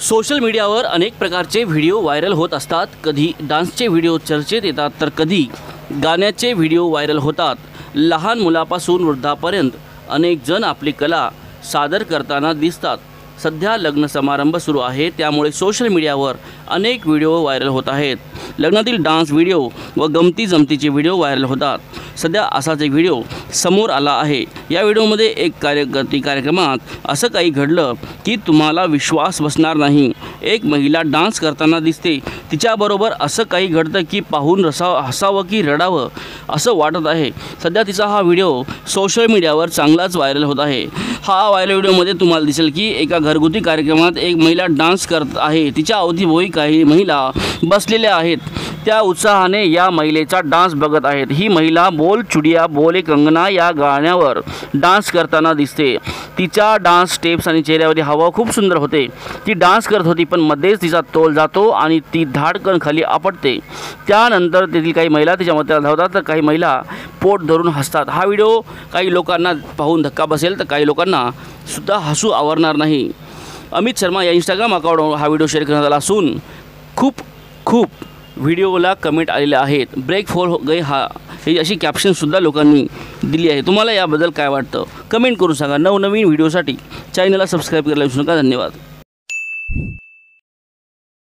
Social मीडियावर अनेक प्रकारचे व्हिडिओ व्हायरल होत असतात। कधी डान्सचे व्हिडिओ चर्चेत येतात तर कधी गाण्याचे व्हिडिओ व्हायरल होतात। लहान मुलापासून वृद्धापर्यंत अनेक जण आपली कला सादर करताना दिसतात। सध्या लग्न समारंभ सुरू आहे, त्यामुळे सोशल मीडियावर अनेक व्हिडिओ व्हायरल होत आहेत। लग्नातील डान्स व्हिडिओ व गमती जमतीचे व्हिडिओ व्हायरल होतात। सध्या असाच एक व्हिडिओ समोर आला आहे। या व्हिडिओमध्ये एक कार्यक्रमात असं काही घडलं की तुम्हाला विश्वास बसणार नाही। एक महिला डान्स करताना दिसते, तिच्याबरोबर असं काही घडतं की पाहून हसावं की रडावं असं वाटत आहे। सध्या तिचा हा व्हिडिओ सोशल मीडियावर चांगलाच व्हायरल होत आहे। हा व्हायरल व्हिडिओमध्ये तुम्हाला दिसेल की एका घरगुती कार्यक्रमात एक महिला डान्स करत आहे। तिच्या अवतीभोवती काही महिला बसलेल्या आहेत, त्या उत्साहाने या महिलेचा डान्स बघत आहेत। ही महिला बोल चुडिया बोले कंगना या गाण्यावर डान्स करताना दिसते। तिच्या डान्स स्टेप्स आणि चेहऱ्यावरील हावभाव खूप सुंदर होते। ती डान्स करत होती, पण मध्येच तिचा तोल जातो आणि ती धाडकन खाली आपटते। त्यानंतर तेथील काही महिला तिच्या मध्याला धावतात तर काही महिला पोट धरून हसतात। हा व्हिडिओ काही लोकांना पाहून धक्का बसेल तर काही लोकांना सुद्धा हसू आवरणार नाही। अमित शर्मा या इंस्टाग्राम अकाउंटवर हा व्हिडिओ शेअर करण्यात आला असून खूप व्हिडिओला कमेंट आलेले आहेत। ब्रेक फॉर गए हा ही अशी कॅप्शनसुद्धा लोकांनी दिली आहे। तुम्हाला याबद्दल काय वाटतं कमेंट करून सांगा। नवनवीन व्हिडिओसाठी चॅनलला सबस्क्राईब करायला विसरू नका। धन्यवाद।